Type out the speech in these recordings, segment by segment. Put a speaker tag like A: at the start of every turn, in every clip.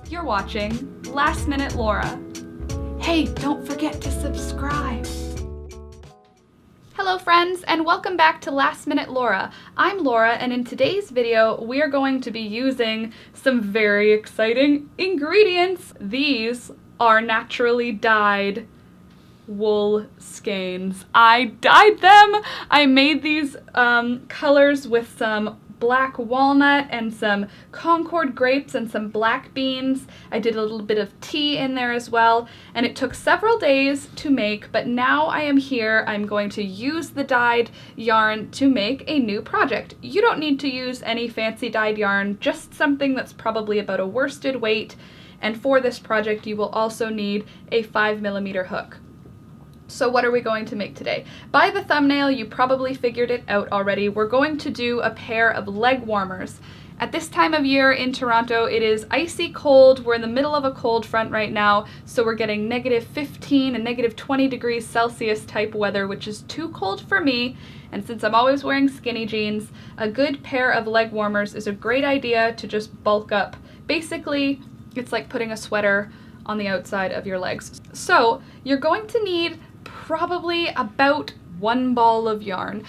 A: You're watching Last Minute Laura. Hey, don't forget to subscribe. Hello friends, and welcome back to Last Minute Laura. I'm Laura, and in today's video, we are going to be using some very exciting ingredients. These are naturally dyed wool skeins. I dyed them! I made these colors with some black walnut and some Concord grapes and some black beans. I did a little bit of tea in there as well, and it took several days to make, but now I am here. I'm going to use the dyed yarn to make a new project. You don't need to use any fancy dyed yarn, just something that's probably about a worsted weight, and for this project you will also need a 5mm hook. So what are we going to make today? By the thumbnail, you probably figured it out already. We're going to do a pair of leg warmers. At this time of year in Toronto, it is icy cold. We're in the middle of a cold front right now, so we're getting -15 and -20 degrees Celsius type weather, which is too cold for me. And since I'm always wearing skinny jeans, a good pair of leg warmers is a great idea to just bulk up. Basically, it's like putting a sweater on the outside of your legs. So you're going to need probably about 1 ball of yarn.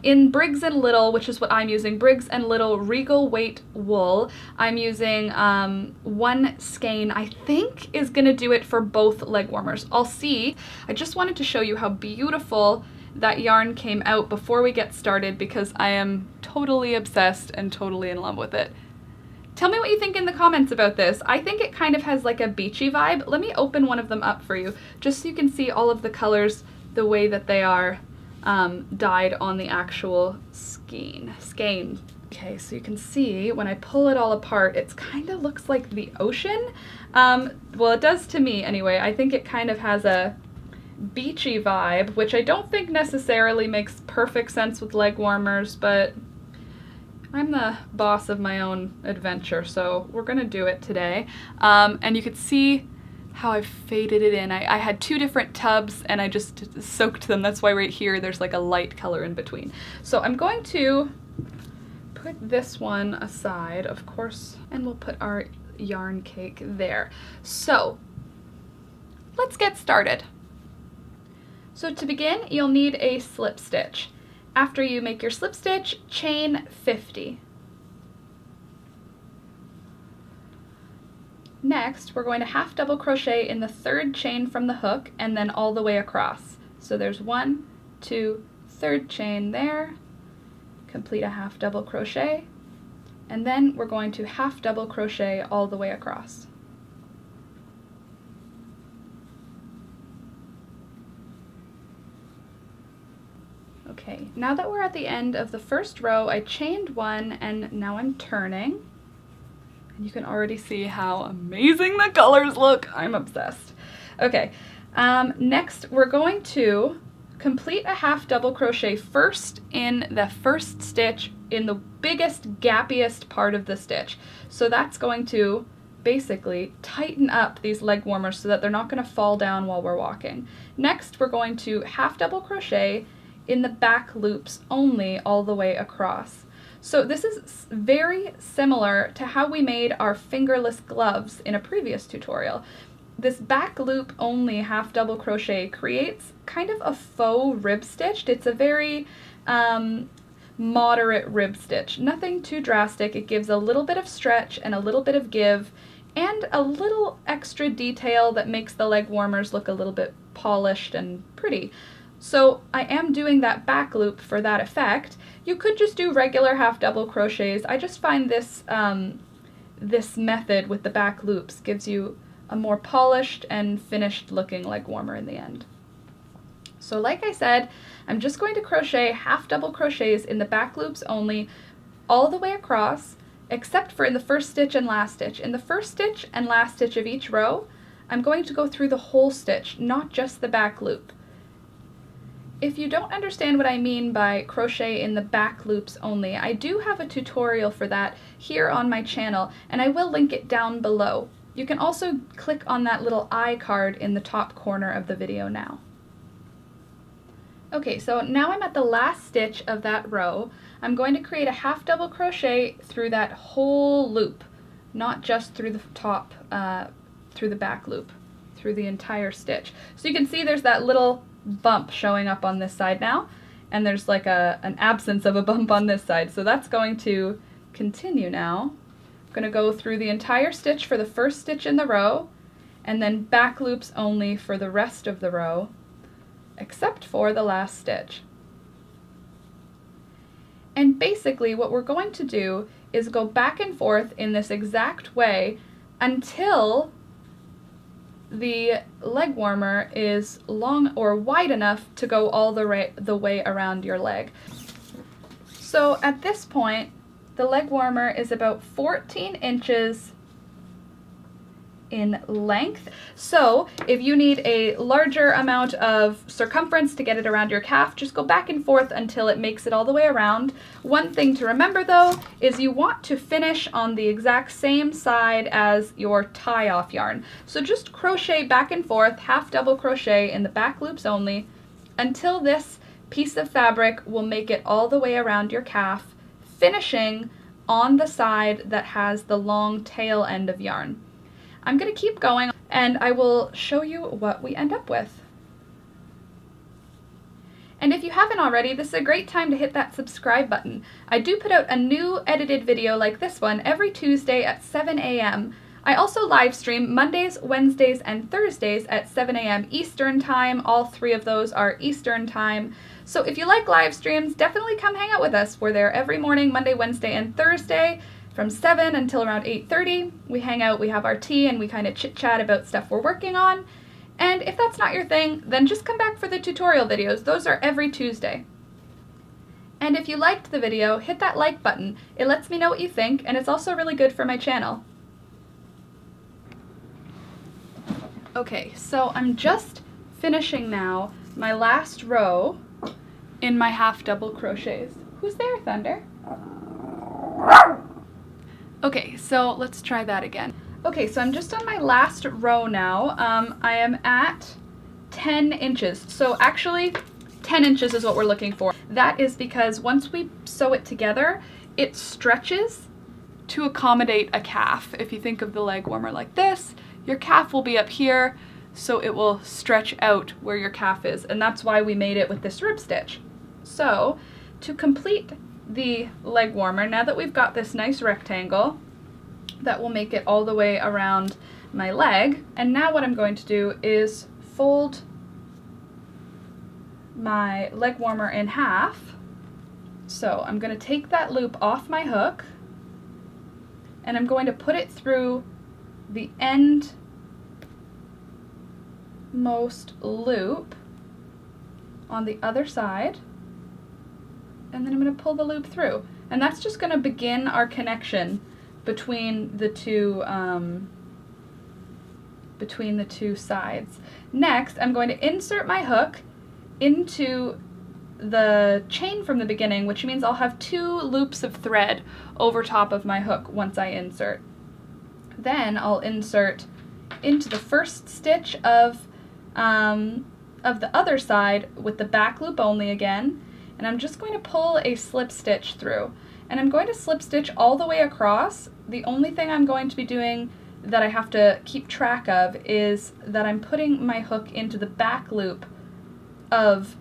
A: In Briggs & Little, which is what I'm using, Briggs & Little Regal Weight Wool, I'm using 1 skein, I think is gonna do it for both leg warmers. I'll see. I just wanted to show you how beautiful that yarn came out before we get started because I am totally obsessed and totally in love with it. Tell me what you think in the comments about this. I think it kind of has like a beachy vibe. Let me open one of them up for you, just so you can see all of the colors the way that they are dyed on the actual skein. Okay, so you can see when I pull it all apart, it kind of looks like the ocean. Well, it does to me anyway. I think it kind of has a beachy vibe, which I don't think necessarily makes perfect sense with leg warmers, but I'm the boss of my own adventure, so we're gonna do it today. And you could see how I faded it in. I had 2 different tubs and I just soaked them. That's why right here there's like a light color in between. So I'm going to put this one aside, of course, and we'll put our yarn cake there. So let's get started. So to begin, you'll need a slip stitch. After you make your slip stitch, chain 50. Next, we're going to half double crochet in the 3rd chain from the hook and then all the way across. So there's 1, 2, 3rd chain there, complete a half double crochet, and then we're going to half double crochet all the way across. Okay, now that we're at the end of the 1st row, I chained 1 and now I'm turning. And you can already see how amazing the colors look. I'm obsessed. Okay, next we're going to complete a half double crochet first in the 1st stitch in the biggest, gappiest part of the stitch. So that's going to basically tighten up these leg warmers so that they're not going to fall down while we're walking. Next, we're going to half double crochet in the back loops only all the way across. So this is very similar to how we made our fingerless gloves in a previous tutorial. This back loop only half double crochet creates kind of a faux rib stitch. It's a very moderate rib stitch. Nothing too drastic. It gives a little bit of stretch and a little bit of give and a little extra detail that makes the leg warmers look a little bit polished and pretty. So I am doing that back loop for that effect. You could just do regular half double crochets. I just find this this method with the back loops gives you a more polished and finished looking leg warmer in the end. So like I said, I'm just going to crochet half double crochets in the back loops only all the way across, except for in the 1st stitch and last stitch. In the 1st stitch and last stitch of each row, I'm going to go through the whole stitch, not just the back loop. If you don't understand what I mean by crochet in the back loops only, I do have a tutorial for that here on my channel, and I will link it down below. You can also click on that little I card in the top corner of the video now. Okay, so now I'm at the last stitch of that row. I'm going to create a half double crochet through that whole loop. not just through the top, through the back loop, through the entire stitch. So you can see there's that little bump showing up on this side now, and there's like an absence of a bump on this side. So that's going to continue now. I'm going to go through the entire stitch for the first stitch in the row, and then back loops only for the rest of the row, except for the last stitch. And basically what we're going to do is go back and forth in this exact way until the leg warmer is long or wide enough to go all the way around your leg. So at this point, the leg warmer is about 14 inches in length. So if you need a larger amount of circumference to get it around your calf, just go back and forth until it makes it all the way around. One thing to remember though is you want to finish on the exact same side as your tie-off yarn. So just crochet back and forth, half double crochet in the back loops only, until this piece of fabric will make it all the way around your calf, finishing on the side that has the long tail end of yarn. I'm going to keep going and I will show you what we end up with. And if you haven't already, this is a great time to hit that subscribe button. I do put out a new edited video like this one every Tuesday at 7 a.m. I also live stream Mondays, Wednesdays, and Thursdays at 7 a.m. Eastern Time. All three of those are Eastern Time. So if you like live streams, definitely come hang out with us. We're there every morning, Monday, Wednesday, and Thursday. From 7 until around 8:30, we hang out, we have our tea, and we kind of chit-chat about stuff we're working on. And if that's not your thing, then just come back for the tutorial videos. Those are every Tuesday. And if you liked the video, hit that like button. It lets me know what you think, and it's also really good for my channel. Okay, so I'm just finishing now my last row in my half double crochets. Who's there, Thunder? Okay, so let's try that again. Okay, so I'm just on my last row now. I am at 10 inches. So actually, 10 inches is what we're looking for. That is because once we sew it together, it stretches to accommodate a calf. If you think of the leg warmer like this, your calf will be up here, so it will stretch out where your calf is. And that's why we made it with this rib stitch. So to complete the leg warmer, now that we've got this nice rectangle that will make it all the way around my leg, and now what I'm going to do is fold my leg warmer in half. So I'm going to take that loop off my hook and I'm going to put it through the endmost loop on the other side, and then I'm going to pull the loop through. And that's just going to begin our connection between the two sides. Next, I'm going to insert my hook into the chain from the beginning, which means I'll have 2 loops of thread over top of my hook once I insert. Then I'll insert into the first stitch of the other side with the back loop only again, and I'm just going to pull a slip stitch through. And I'm going to slip stitch all the way across. The only thing I'm going to be doing that I have to keep track of is that I'm putting my hook into the back loop of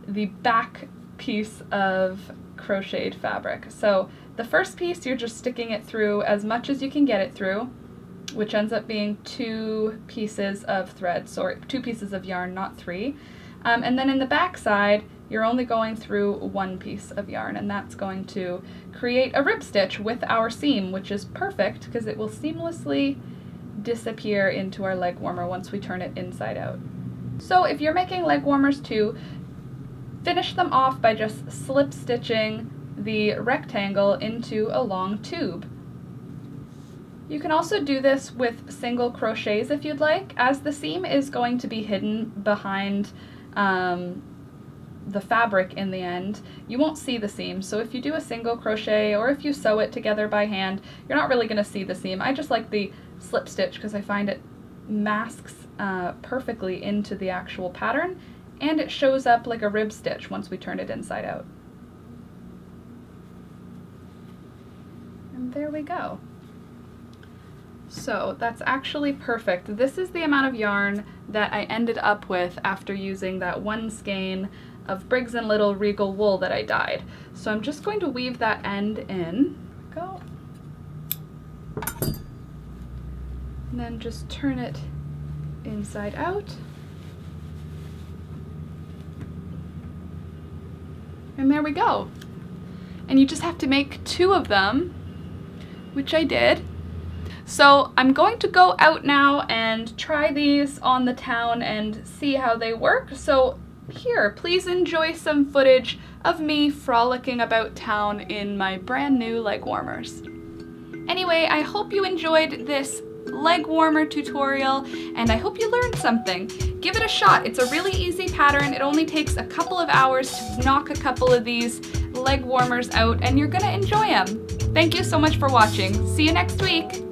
A: the back piece of crocheted fabric. So the first piece, you're just sticking it through as much as you can get it through, which ends up being 2 pieces of thread, sorry, 2 pieces of yarn, not 3. And then in the back side, you're only going through 1 piece of yarn, and that's going to create a rib stitch with our seam, which is perfect because it will seamlessly disappear into our leg warmer once we turn it inside out. So if you're making leg warmers too, finish them off by just slip stitching the rectangle into a long tube. You can also do this with single crochets if you'd like, as the seam is going to be hidden behind the fabric in the end. You won't see the seam, so if you do a single crochet or if you sew it together by hand, you're not really going to see the seam. I just like the slip stitch because I find it masks perfectly into the actual pattern, and it shows up like a rib stitch once we turn it inside out. And there we go. So that's actually perfect. This is the amount of yarn that I ended up with after using that one skein of Briggs & Little Regal wool that I dyed. So I'm just going to weave that end in. Go. And then just turn it inside out. And there we go. And you just have to make 2 of them, which I did. So I'm going to go out now and try these on the town and see how they work. So here, please enjoy some footage of me frolicking about town in my brand new leg warmers. Anyway, I hope you enjoyed this leg warmer tutorial, and I hope you learned something. Give it a shot. It's a really easy pattern. It only takes a couple of hours to knock a couple of these leg warmers out, and you're gonna enjoy them. Thank you so much for watching. See you next week.